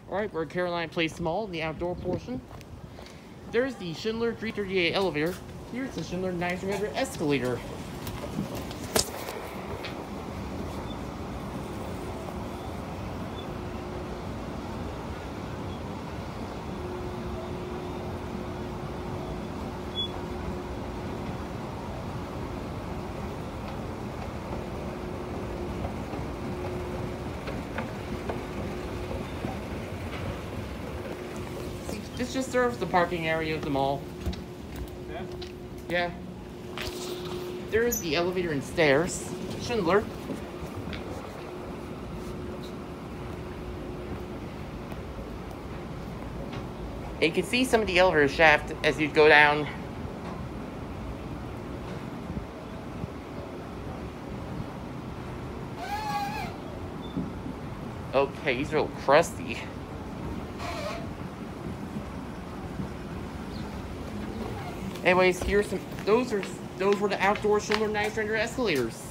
Alright, we're at Caroline Place Mall, the outdoor portion. There's the Schindler 9300AE elevator. Here's the Schindler 9300 escalator. This just serves the parking area of the mall. Yeah. There's the elevator and stairs. Schindler. And you can see some of the elevator shaft as you go down. Okay, he's real crusty. Anyways, here's some. Those were the outdoor Schindler 9300 escalators.